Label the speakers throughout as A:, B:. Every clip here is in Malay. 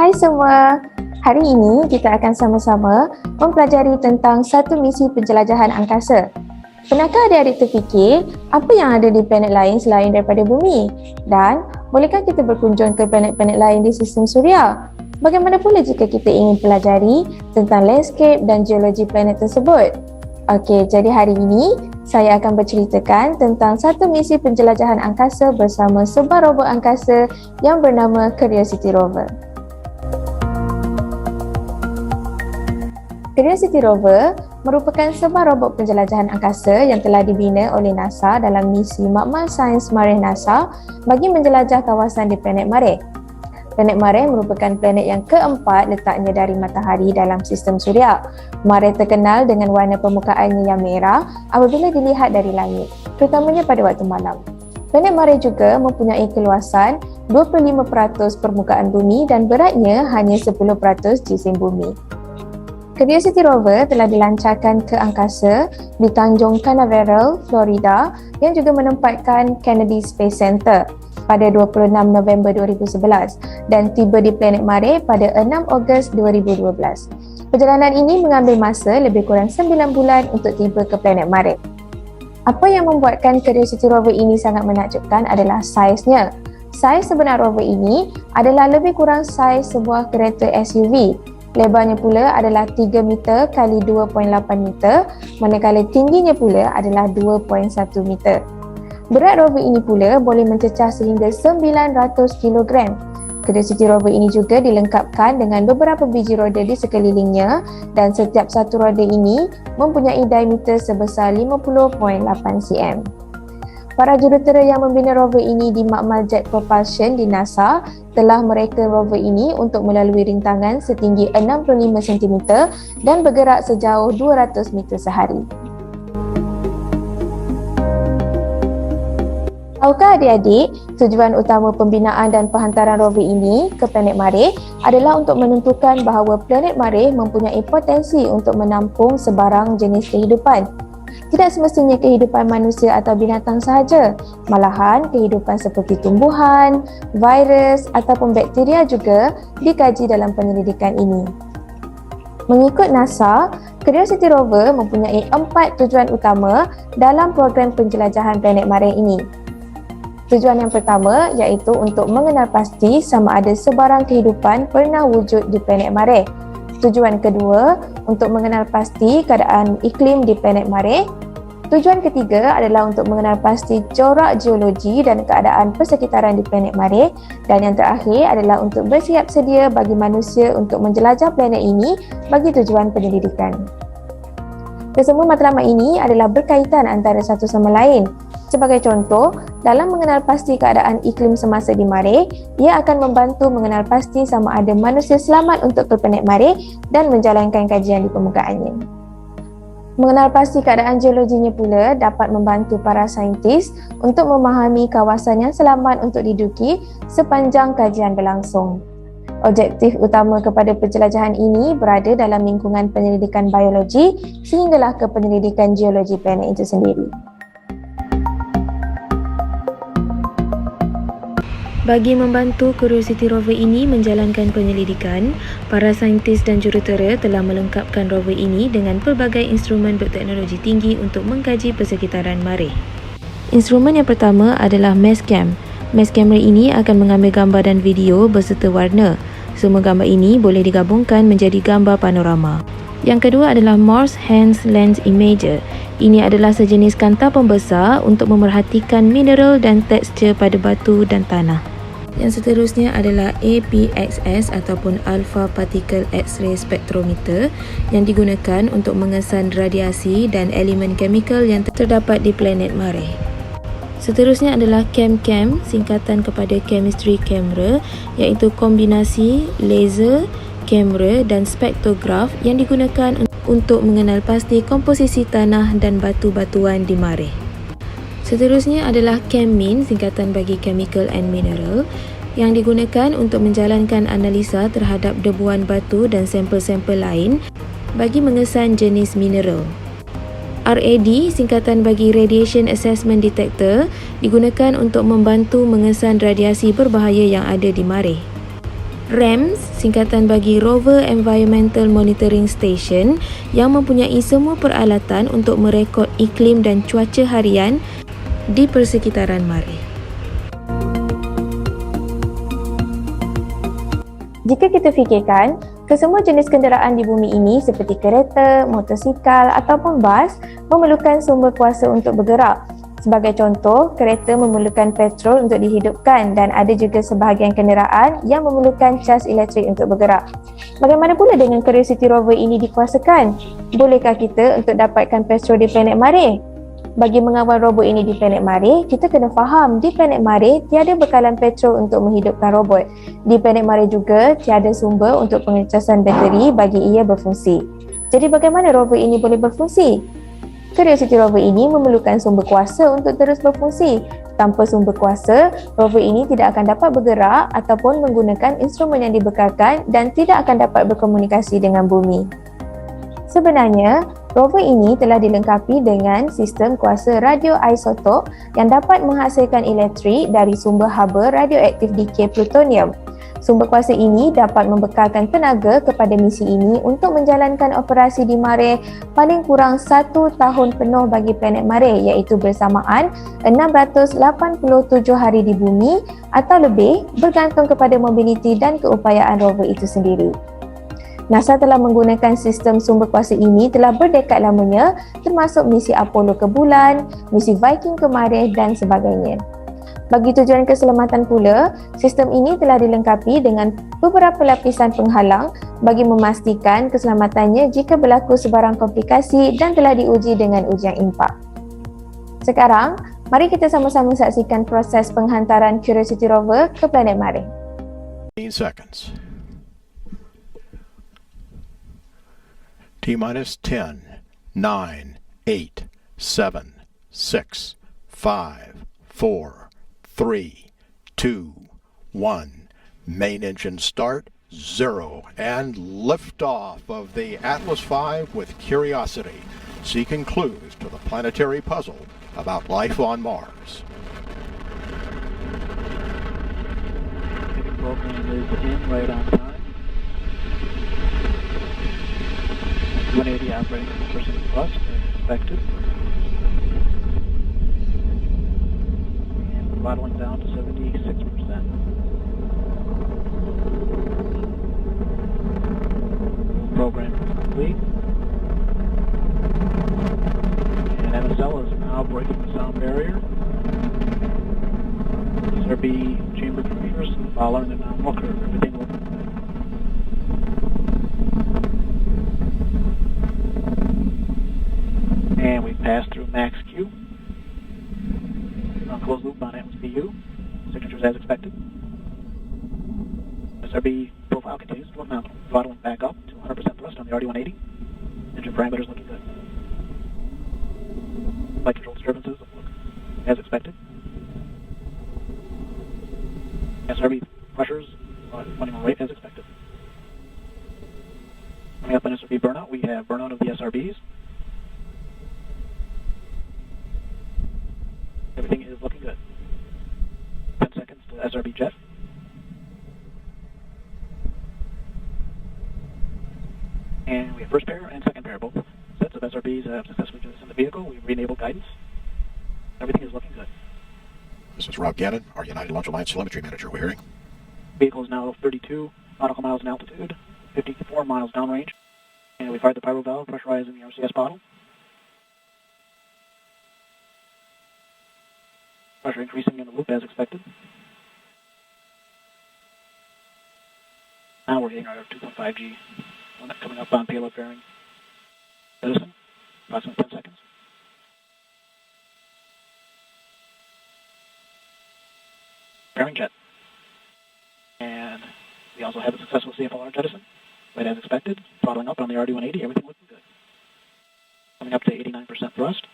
A: Hai semua, hari ini kita akan sama-sama mempelajari tentang satu misi penjelajahan angkasa. Pernahkah adik-adik terfikir apa yang ada di planet lain selain daripada bumi? Dan bolehkah kita berkunjung ke planet-planet lain di sistem suria? Bagaimana pula jika kita ingin pelajari tentang landscape dan geologi planet tersebut? Okey, jadi hari ini saya akan berceritakan tentang satu misi penjelajahan angkasa bersama sebuah robot angkasa yang bernama Curiosity Rover. Curiosity Rover merupakan sebuah robot penjelajahan angkasa yang telah dibina oleh NASA dalam misi Makmal Sains Marikh NASA bagi menjelajah kawasan di planet Marikh. Planet Marikh merupakan planet yang keempat letaknya dari matahari dalam sistem suria. Marikh terkenal dengan warna permukaannya yang merah apabila dilihat dari langit, terutamanya pada waktu malam. Planet Marikh juga mempunyai keluasan 25% permukaan bumi dan beratnya hanya 10% jisim bumi. Curiosity Rover telah dilancarkan ke angkasa di Tanjung Canaveral, Florida yang juga menempatkan Kennedy Space Center pada 26 November 2011 dan tiba di planet Marikh pada 6 Ogos 2012. Perjalanan ini mengambil masa lebih kurang 9 bulan untuk tiba ke planet Marikh. Apa yang membuatkan Curiosity Rover ini sangat menakjubkan adalah saiznya. Saiz sebenar rover ini adalah lebih kurang saiz sebuah kereta SUV. Lebarnya pula adalah 3 meter kali 2.8 meter, manakala tingginya pula adalah 2.1 meter. Berat rover ini pula boleh mencecah sehingga 900 kg. Curiosity Rover ini juga dilengkapkan dengan beberapa biji roda di sekelilingnya dan setiap satu roda ini mempunyai diameter sebesar 50.8 cm. Para jurutera yang membina rover ini di Makmal Jet Propulsion di NASA telah mereka rover ini untuk melalui rintangan setinggi 65 cm dan bergerak sejauh 200 meter sehari. Tahukah adik-adik, tujuan utama pembinaan dan penghantaran rover ini ke planet Marikh adalah untuk menentukan bahawa planet Marikh mempunyai potensi untuk menampung sebarang jenis kehidupan. Tidak semestinya kehidupan manusia atau binatang sahaja, malahan kehidupan seperti tumbuhan, virus ataupun bakteria juga dikaji dalam penyelidikan ini. Mengikut NASA, Curiosity Rover mempunyai 4 tujuan utama dalam program penjelajahan planet Marikh ini. Tujuan yang pertama iaitu untuk mengenal pasti sama ada sebarang kehidupan pernah wujud di planet Marikh. Tujuan kedua, untuk mengenal pasti keadaan iklim di planet Marikh. Tujuan ketiga adalah untuk mengenal pasti corak geologi dan keadaan persekitaran di planet Marikh. Dan yang terakhir adalah untuk bersiap sedia bagi manusia untuk menjelajah planet ini bagi tujuan penyelidikan. Kesemua matlamat ini adalah berkaitan antara satu sama lain. Sebagai contoh, dalam mengenal pasti keadaan iklim semasa di Marikh, ia akan membantu mengenal pasti sama ada manusia selamat untuk ke planet Marikh dan menjalankan kajian di permukaannya. Mengenal pasti keadaan geologinya pula dapat membantu para saintis untuk memahami kawasan yang selamat untuk diduduki sepanjang kajian berlangsung. Objektif utama kepada penjelajahan ini berada dalam lingkungan penyelidikan biologi sehinggalah ke penyelidikan geologi planet itu sendiri.
B: Bagi membantu Curiosity Rover ini menjalankan penyelidikan, para saintis dan jurutera telah melengkapkan rover ini dengan pelbagai instrumen berteknologi tinggi untuk mengkaji persekitaran Marikh. Instrumen yang pertama adalah Mastcam. Mastcam ini akan mengambil gambar dan video berserta warna. Semua gambar ini boleh digabungkan menjadi gambar panorama. Yang kedua adalah Morse Hands Lens Imager. Ini adalah sejenis kanta pembesar untuk memerhatikan mineral dan tekstur pada batu dan tanah. Yang seterusnya adalah APXS ataupun Alpha Particle X-ray Spectrometer yang digunakan untuk mengesan radiasi dan elemen chemical yang terdapat di planet Marikh. Seterusnya adalah ChemCam, singkatan kepada Chemistry Camera, iaitu kombinasi laser, kamera dan spektrograf yang digunakan untuk mengenal pasti komposisi tanah dan batu-batuan di Marikh. Seterusnya adalah ChemMin, singkatan bagi Chemical and Mineral, yang digunakan untuk menjalankan analisa terhadap debuan batu dan sampel-sampel lain bagi mengesan jenis mineral. RAD, singkatan bagi Radiation Assessment Detector, digunakan untuk membantu mengesan radiasi berbahaya yang ada di Marikh. REMS, singkatan bagi Rover Environmental Monitoring Station, yang mempunyai semua peralatan untuk merekod iklim dan cuaca harian di persekitaran mare.
A: Jika kita fikirkan, kesemua jenis kenderaan di bumi ini seperti kereta, motosikal ataupun bas memerlukan sumber kuasa untuk bergerak. Sebagai contoh, kereta memerlukan petrol untuk dihidupkan dan ada juga sebahagian kenderaan yang memerlukan cas elektrik untuk bergerak. Bagaimana pula dengan Curiosity rover ini dikuasakan? Bolehkah kita untuk dapatkan petrol di planet Mare? Bagi mengawal robot ini di planet Mare, kita kena faham di planet Mare tiada bekalan petrol untuk menghidupkan robot. Di planet Mare juga tiada sumber untuk pengecasan bateri bagi ia berfungsi. Jadi bagaimana robot ini boleh berfungsi? Curiosity rover ini memerlukan sumber kuasa untuk terus berfungsi. Tanpa sumber kuasa, rover ini tidak akan dapat bergerak ataupun menggunakan instrumen yang dibekalkan dan tidak akan dapat berkomunikasi dengan bumi. Sebenarnya, rover ini telah dilengkapi dengan sistem kuasa radioisotop yang dapat menghasilkan elektrik dari sumber haba radioaktif decay plutonium. Sumber kuasa ini dapat membekalkan tenaga kepada misi ini untuk menjalankan operasi di Mare paling kurang 1 tahun penuh bagi planet Mare, iaitu bersamaan 687 hari di bumi atau lebih, bergantung kepada mobiliti dan keupayaan rover itu sendiri. NASA telah menggunakan sistem sumber kuasa ini telah berdekad lamanya, termasuk misi Apollo ke bulan, misi Viking ke Mare dan sebagainya. Bagi tujuan keselamatan pula, sistem ini telah dilengkapi dengan beberapa lapisan penghalang bagi memastikan keselamatannya jika berlaku sebarang komplikasi dan telah diuji dengan ujian impak. Sekarang, mari kita sama-sama saksikan proses penghantaran Curiosity rover ke planet Mare.
C: 15 seconds. T-minus 10, 9, 8, 7, 6, 5, 4, 3, 2, 1. Main engine start, 0, and liftoff of the Atlas V with Curiosity, seeking clues to the planetary puzzle about life on Mars.
D: The program is in right on time. 180 operating at 100% thrust as expected. Throttling down to 76%. Program complete. And MSL is now breaking the sound barrier. SRB chamber pressures following the nominal curve. Everything will and we pass through max Q. Closed loop on MCU. Signatures as expected. SRB profile continues to look nominal. Throttling back up to 100% thrust on the RD-180. Engine parameters looking good. Flight control disturbances look as expected. SRB pressures running on rate as expected. Coming up on SRB burnout, we have burnout of the SRBs. Everything is looking good. 10 seconds to SRB jet. And we have first pair and second pair. Both sets of SRBs have successfully jettisoned the vehicle. We've re-enabled guidance. Everything is looking good.
C: This is Rob Gannon, our United Launch Alliance telemetry manager. We're hearing.
D: Vehicle is now 32 nautical miles in altitude, 54 miles downrange. And we fired the pyro valve, pressurizing the RCS bottle. Pressure increasing in the loop as expected. Now we're hitting our 2.5 G coming up on payload fairing. Edison, approximately 10 seconds. Fairing jet. And we also have a successful CFLR jettison, right as expected. Throttling up on the RD-180, everything looking good. Coming up to 89% thrust.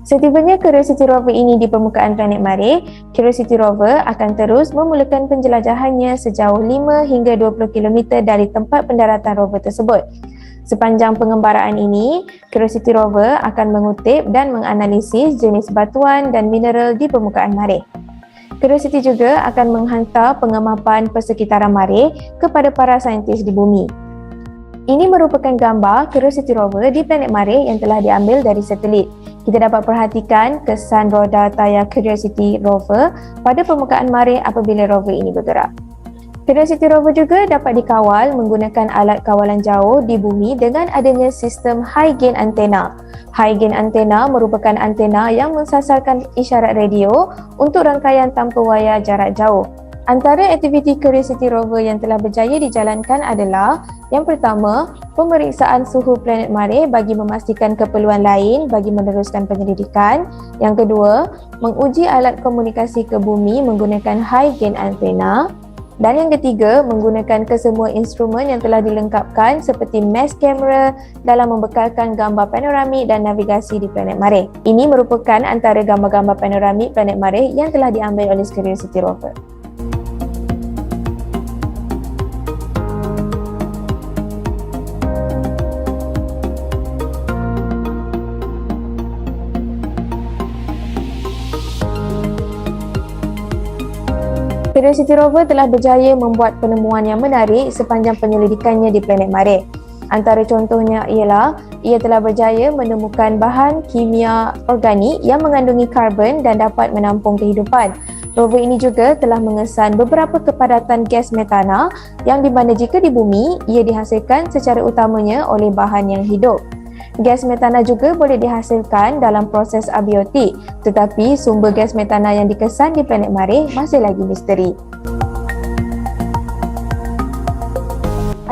A: Setibanya Curiosity rover ini di permukaan planet Marikh, Curiosity rover akan terus memulakan penjelajahannya sejauh 5 hingga 20 km dari tempat pendaratan rover tersebut. Sepanjang pengembaraan ini, Curiosity rover akan mengutip dan menganalisis jenis batuan dan mineral di permukaan Marikh. Curiosity juga akan menghantar pengemapan persekitaran Marikh kepada para saintis di bumi. Ini merupakan gambar Curiosity rover di planet Marikh yang telah diambil dari satelit. Kita dapat perhatikan kesan roda tayar Curiosity rover pada permukaan Marikh apabila rover ini bergerak. Curiosity rover juga dapat dikawal menggunakan alat kawalan jauh di bumi dengan adanya sistem high gain antena. High gain antena merupakan antena yang mensasarkan isyarat radio untuk rangkaian tanpa wayar jarak jauh. Antara aktiviti Curiosity rover yang telah berjaya dijalankan adalah yang pertama, pemeriksaan suhu planet Marikh bagi memastikan keperluan lain bagi meneruskan penyelidikan. Yang kedua, menguji alat komunikasi ke bumi menggunakan high gain antena. Dan yang ketiga, menggunakan kesemua instrumen yang telah dilengkapkan seperti mesh camera dalam membekalkan gambar panoramik dan navigasi di planet Marikh. Ini merupakan antara gambar-gambar panoramik planet Marikh yang telah diambil oleh Curiosity rover. Curiosity rover telah berjaya membuat penemuan yang menarik sepanjang penyelidikannya di planet Marikh. Antara contohnya ialah ia telah berjaya menemukan bahan kimia organik yang mengandungi karbon dan dapat menampung kehidupan. Rover ini juga telah mengesan beberapa kepadatan gas metana yang di mana jika di bumi, ia dihasilkan secara utamanya oleh bahan yang hidup. Gas metana juga boleh dihasilkan dalam proses abiotik, tetapi sumber gas metana yang dikesan di planet Marikh masih lagi misteri.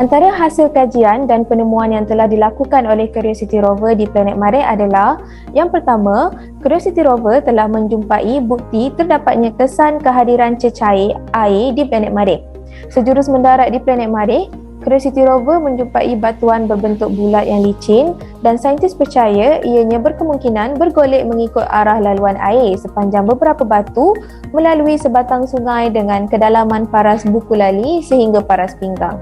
A: Antara hasil kajian dan penemuan yang telah dilakukan oleh Curiosity rover di planet Marikh adalah yang pertama, Curiosity rover telah menjumpai bukti terdapatnya kesan kehadiran cecair air di planet Marikh. Sejurus mendarat di planet Marikh, Curiosity rover menjumpai batuan berbentuk bulat yang licin dan saintis percaya ianya berkemungkinan bergolek mengikut arah laluan air sepanjang beberapa batu melalui sebatang sungai dengan kedalaman paras buku lali sehingga paras pinggang.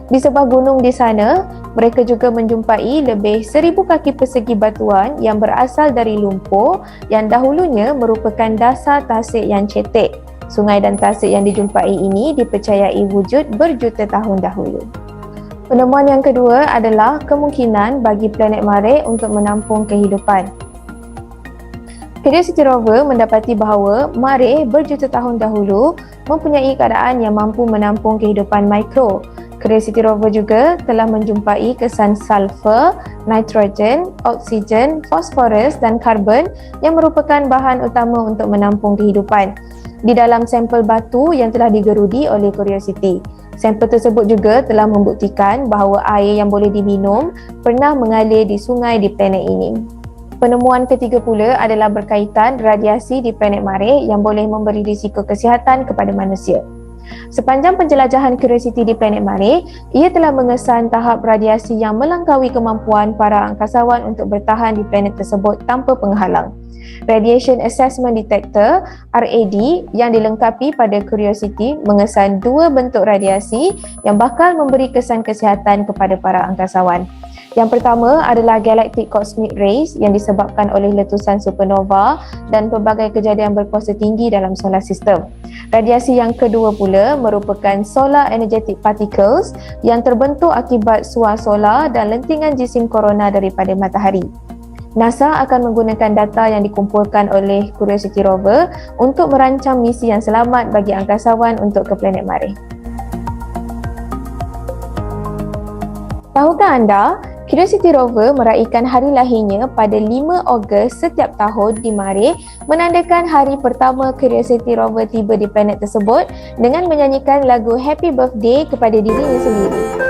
A: Di sebuah gunung di sana, mereka juga menjumpai lebih 1,000 kaki persegi batuan yang berasal dari lumpur yang dahulunya merupakan dasar tasik yang cetek. Sungai dan tasik yang dijumpai ini dipercayai wujud berjuta tahun dahulu. Penemuan yang kedua adalah kemungkinan bagi planet Marikh untuk menampung kehidupan. Curiosity rover mendapati bahawa Marikh berjuta tahun dahulu mempunyai keadaan yang mampu menampung kehidupan mikro. Curiosity rover juga telah menjumpai kesan sulfur, nitrogen, oksigen, fosforus dan karbon yang merupakan bahan utama untuk menampung kehidupan di dalam sampel batu yang telah digerudi oleh Curiosity. Sampel tersebut juga telah membuktikan bahawa air yang boleh diminum pernah mengalir di sungai di planet ini. Penemuan ketiga pula adalah berkaitan radiasi di planet Marikh yang boleh memberi risiko kesihatan kepada manusia. Sepanjang penjelajahan Curiosity di planet Marikh, ia telah mengesan tahap radiasi yang melampaui kemampuan para angkasawan untuk bertahan di planet tersebut tanpa penghalang. Radiation Assessment Detector (RAD) yang dilengkapi pada Curiosity mengesan dua bentuk radiasi yang bakal memberi kesan kesihatan kepada para angkasawan. Yang pertama adalah Galactic Cosmic Rays yang disebabkan oleh letusan supernova dan pelbagai kejadian berkuasa tinggi dalam solar system. Radiasi yang kedua pula merupakan Solar Energetic Particles yang terbentuk akibat suar solar dan lentingan jisim korona daripada matahari. NASA akan menggunakan data yang dikumpulkan oleh Curiosity rover untuk merancang misi yang selamat bagi angkasawan untuk ke planet Marikh. Tahukah anda, Curiosity rover meraihkan hari lahirnya pada 5 Ogos setiap tahun di Marikh, menandakan hari pertama Curiosity rover tiba di planet tersebut dengan menyanyikan lagu Happy Birthday kepada dirinya sendiri.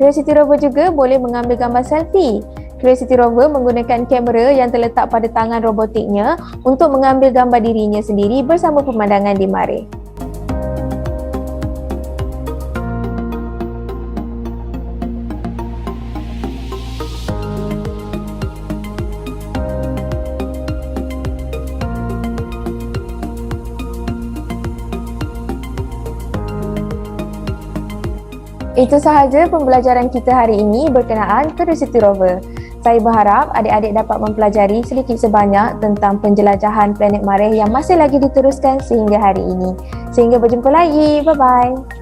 A: Curiosity rover juga boleh mengambil gambar selfie. Curiosity rover menggunakan kamera yang terletak pada tangan robotiknya untuk mengambil gambar dirinya sendiri bersama pemandangan di Mareh. Itu sahaja pembelajaran kita hari ini berkenaan Curiosity rover. Saya berharap adik-adik dapat mempelajari sedikit sebanyak tentang penjelajahan planet Mareh yang masih lagi diteruskan sehingga hari ini. Sehingga berjumpa lagi. Bye-bye.